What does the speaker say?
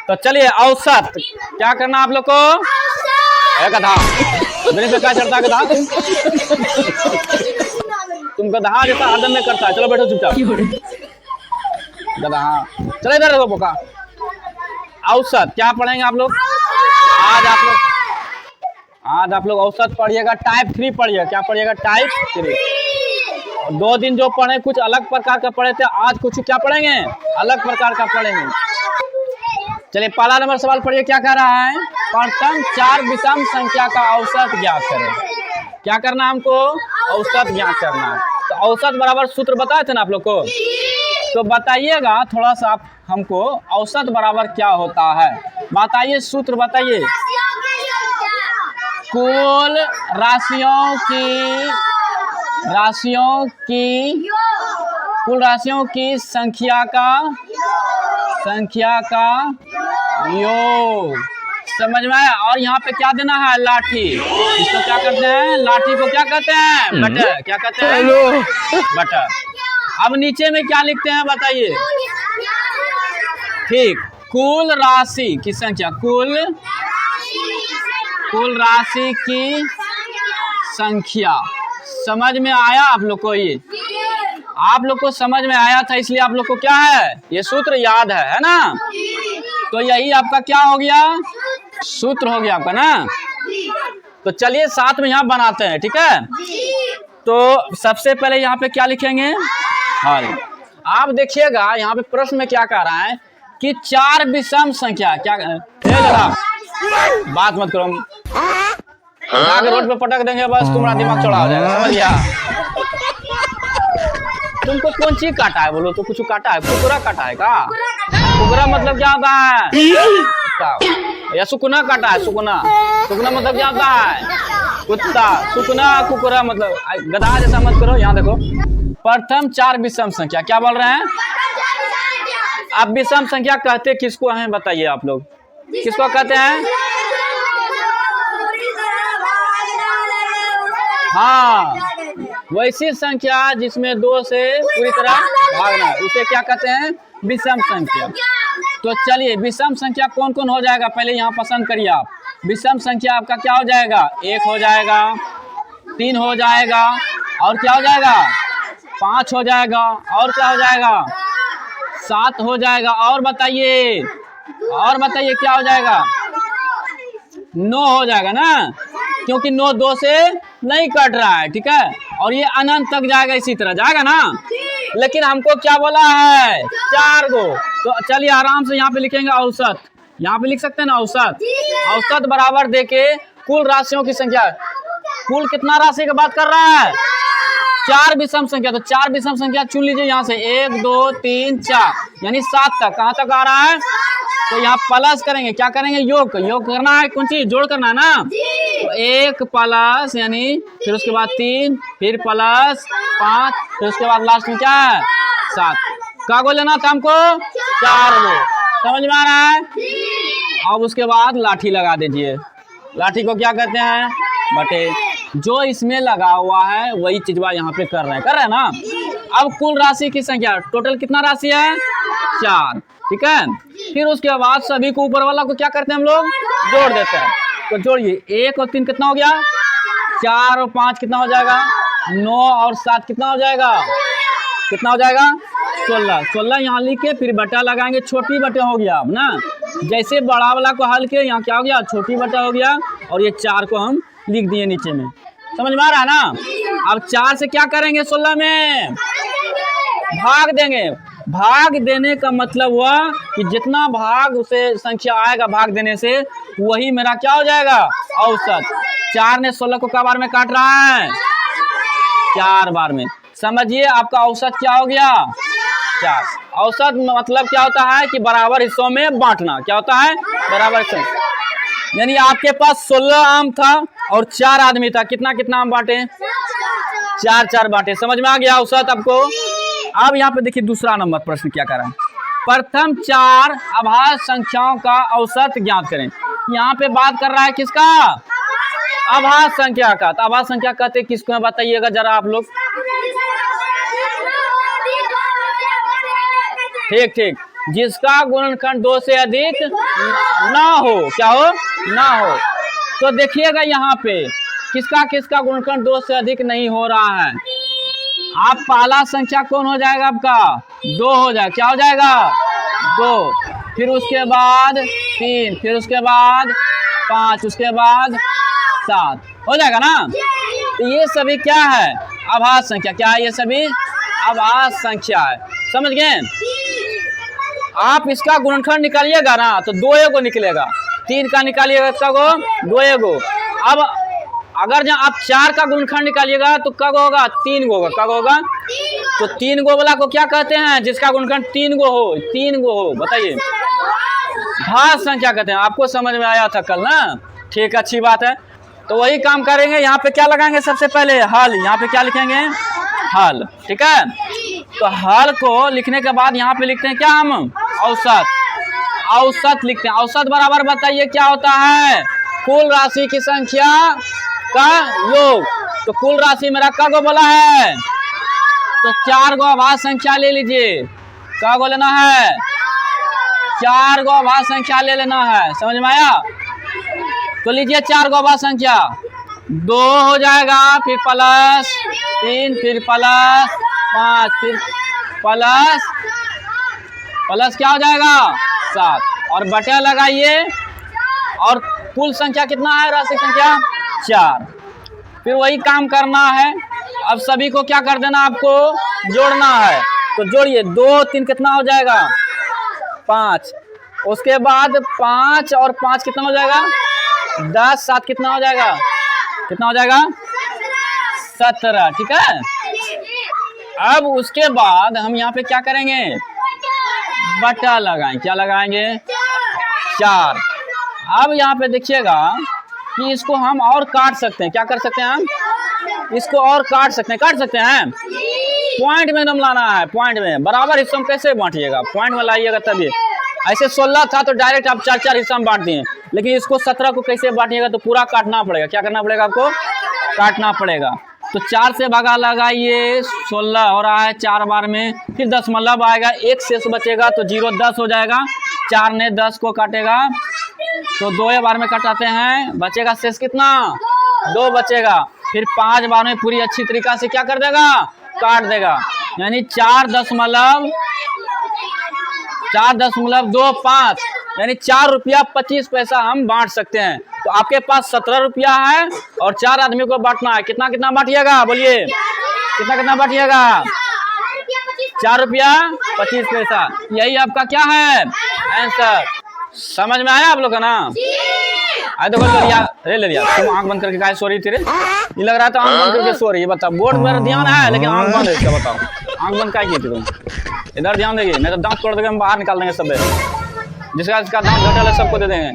तो चलिए औसत क्या करना आप लोग को? गधा मेरे पे क्या चढ़ता है गधा? तुम गधा जैसा आदम में करता है। चलो बैठो चुपचाप गधा। चलो इधर देखो बोका। औसत क्या पढ़ेंगे आप लोग आज आप लोग औसत पढ़िएगा। टाइप 3 पढ़िएगा। क्या पढ़िएगा? टाइप 3। 2 दिन जो पढ़े कुछ अलग प्रकार का पढ़े थे, आज कुछ क्या पढ़ेंगे? अलग प्रकार का पढ़ेंगे। चलिए पहला नंबर सवाल पढ़िए। क्या कह रहा है? प्रथम 4 विषम संख्या का औसत ज्ञात करें। क्या करना है हमको? औसत ज्ञात करना है। तो औसत बराबर सूत्र बताए थे ना आप लोग को, तो बताइएगा थोड़ा सा आप हमको औसत बराबर क्या होता है। बताइए सूत्र बताइए। कुल राशियों की संख्या का योग। समझ में आया? और यहाँ पे क्या देना है? लाठी। इसको क्या कहते हैं? लाठी को क्या कहते हैं? बटर। क्या कहते हैं? बटर। अब नीचे में क्या लिखते हैं बताइए? ठीक, कुल राशि की संख्या। कुल राशि की संख्या। समझ में आया आप लोग को? ये आप लोग को समझ में आया था, इसलिए आप लोग को क्या है? ये सूत्र याद है ना? तो यही आपका क्या हो गया? सूत्र हो गया आपका ना। तो चलिए साथ में यहाँ बनाते हैं। ठीक है, तो सबसे पहले यहाँ पे क्या लिखेंगे? हाँ, आप देखिएगा यहाँ पे प्रश्न में क्या कह रहा है कि 4 विषम संख्या। क्या बात मत करो, रोड पे पटक देंगे बस, तुम्हारा दिमाग चौड़ा हो जाएगा। समझ गया? तुमको कौन चीज काटा है? बोलो तो। कुछ काटा है? कुकुरा काटा है का? कुकुरा मतलब क्या होता है? या सुकुना काटा है? सुकुना मतलब क्या होता है? कुत्ता। सुकुना कुकुरा मतलब गधा जैसा मत करो। यहाँ देखो, प्रथम 4 विषम संख्या। क्या बोल रहे हैं? अब विषम संख्या कहते किसको हैं बताइए आप लोग? किसको कहते हैं? हाँ, वैसी संख्या जिसमें 2 से पूरी तरह भागना है, उसे क्या कहते हैं? विषम संख्या। तो चलिए विषम संख्या कौन कौन हो जाएगा पहले यहाँ पसंद करिए आप। विषम संख्या आपका क्या हो जाएगा? 1 हो जाएगा, 3 हो जाएगा, और क्या हो जाएगा? 5 हो जाएगा, और क्या हो जाएगा? 7 हो जाएगा, और बताइए क्या हो जाएगा? 9 हो जाएगा ना, क्योंकि 9 2 से नहीं कट रहा है। ठीक है, और ये अनंत तक जाएगा, इसी तरह जाएगा ना। लेकिन हमको क्या बोला है? 4 गो। तो चलिए आराम से यहाँ पे लिखेंगे औसत। यहाँ पे लिख सकते हैं ना औसत बराबर देके कुल राशियों की संख्या। कुल कितना राशि की बात कर रहा है? 4 विषम संख्या। तो 4 विषम संख्या चुन लीजिए यहाँ से, 1 2 3 4, यानी 7 तक। कहाँ तक आ रहा है? तो यहाँ प्लस करेंगे। क्या करेंगे? योग करना है। कौन चीज? जोड़ करना है ना। तो 1 प्लस यानी फिर उसके बाद 3, फिर प्लस 5, फिर उसके बाद लास्ट में क्या है? 7। क्या गो लेना था हमको? 4 गो। समझ में आ रहा है? अब उसके बाद लाठी लगा दीजिए। लाठी को क्या कहते हैं? बटे। जो इसमें लगा हुआ है वही चीज यहाँ पे कर रहे हैं ना। अब कुल राशि की संख्या, टोटल कितना राशि है? 4। ठीक है, फिर उसके बाद सभी को ऊपर वाला को क्या करते हैं हम लोग? जोड़ देते हैं। तो जोड़िए, 1 और 3 कितना हो गया? 4 और 5 कितना हो जाएगा? 9 और 7 कितना हो जाएगा? 16 यहाँ लिख के फिर बटा लगाएंगे। छोटी बटे हो गया अब ना। जैसे बड़ा वाला को हल के यहाँ क्या हो गया? छोटी बटा हो गया, और ये 4 को हम लिख दिए नीचे में। समझ में आ रहा है ना? अब 4 से क्या करेंगे? 16 में भाग देंगे। भाग देने का मतलब हुआ कि जितना भाग उसे संख्या आएगा भाग देने से, वही मेरा क्या हो जाएगा? औसत। 4 ने 16 को क्या बार में काट रहा है? 4 बार में। समझिए आपका औसत क्या हो गया? 4। औसत मतलब क्या होता है कि बराबर हिस्सों में बांटना। क्या होता है? बराबर हिस्सों। यानी आपके पास 16 आम था और 4 आदमी था, कितना कितना आम बांटे? 4 बांटे। समझ में आ गया औसत आपको? अब यहाँ पे देखिए दूसरा नंबर प्रश्न क्या कर रहा है? प्रथम 4 अभाज्य संख्याओं का औसत ज्ञात करें। यहाँ पे बात कर रहा है किसका? अभाज्य संख्या का। तो अभाज्य संख्या कहते किसको है बताइएगा जरा आप लोग। ठीक, जिसका गुणनखंड 2 से अधिक ना हो। क्या हो? ना हो। तो देखिएगा यहाँ पे किसका किसका गुणनखंड 2 से अधिक नहीं हो रहा है। आप पहला संख्या कौन हो जाएगा आपका? 2 हो जाएगा। क्या हो जाएगा? 2। फिर उसके बाद 3, फिर उसके बाद 5, उसके बाद 7 हो जाएगा ना। तो ये सभी क्या है? अभाज्य संख्या। क्या है? ये सभी अभाज्य संख्या है। समझ गए? आप इसका गुणनखंड निकालिएगा ना तो 2 को निकलेगा। 3 का निकालिएगा कब हो? 2 अब अगर जब आप 4 का गुणनखंड निकालिएगा तो कब होगा? 3 होगा। कब होगा? तो 3 वाला को क्या कहते हैं? जिसका गुणनखंड 3 हो। 3 हो। बताइए, भाज्य संख्या कहते हैं। आपको समझ में आया था कल ना? ठीक, अच्छी बात है। तो वही काम करेंगे। यहाँ पे क्या लगाएंगे? सबसे पहले हल। यहाँ पे क्या लिखेंगे? हल। ठीक है। तो हल को लिखने के बाद यहाँ पे लिखते हैं क्या हम? औसत। औसत लिखते हैं। औसत बराबर बताइए क्या होता है? कुल राशि की संख्या का योग। तो कुल राशि मेरा क्या को बोला है? तो 4 गो अभाज्य संख्या ले लीजिए। क्या को लेना है? 4 गो अभाज्य संख्या ले लेना है। समझ में आया? तो लीजिए 4 गो अभाज्य संख्या। 2 हो जाएगा, फिर प्लस 3, फिर प्लस 5, फिर प्लस क्या हो जाएगा? 7 और बटा लगाइए। और कुल संख्या कितना है? राशि संख्या 4। फिर वही काम करना है। अब सभी को क्या कर देना? आपको जोड़ना है। तो जोड़िए। 2 3 कितना हो जाएगा? 5। उसके बाद 5 और 5 कितना हो जाएगा? 10। 7 कितना हो जाएगा? कितना हो जाएगा? 17। ठीक है। अब उसके बाद हम यहाँ पे क्या करेंगे? बटा लगाएंगे। क्या लगाएंगे? 4। अब यहाँ पे देखिएगा कि इसको हम और काट सकते हैं। क्या कर सकते हैं? हम इसको और काट सकते हैं। काट सकते हैं। पॉइंट में एकदम लाना है। पॉइंट में बराबर हिस्सों में कैसे बांटिएगा? पॉइंट में लाइएगा तभी। ऐसे 16 था तो डायरेक्ट आप 4-4 हिस्सा में बांट दिए। लेकिन इसको 17 को कैसे बांटिएगा? तो पूरा काटना पड़ेगा। क्या करना पड़ेगा? आपको काटना पड़ेगा। तो 4 से भागा लगाइए। 16 हो रहा है 4 बार में। फिर 10 मतलब आएगा। 1 शेष बचेगा तो 0 10 हो जाएगा। 4 ने 10 को काटेगा तो 2 बार में कटाते हैं। बचेगा शेष कितना? 2 बचेगा। फिर 5 बार में पूरी अच्छी तरीका से क्या कर देगा? काट देगा। यानी 4.25 यानी 4 रुपया 25 पैसा हम बांट सकते हैं। तो आपके पास 17 रुपया है और 4 आदमी को बांटना है। कितना कितना बांटिएगा? बोलिए, कितना कितना बांटिएगा? 4 रुपया 25 पैसा। यही आपका क्या है? आंसर। समझ में आया आप लोग का ना? आए देखो ले लिया। तुम आंख बंद करके काय सो रही थी रे? ये लग रहा था आंख बंद करके सो रही है। बताओ, बोर्ड मेरा ध्यान है लेकिन आंख बंद है। क्या बताओ, आंख बंद काय की थी तुम? इधर ध्यान देगी, नहीं तो दांत तोड़ देंगे, हम बाहर निकाल देंगे सब। जिसका दांत घटल है सबको दे देंगे।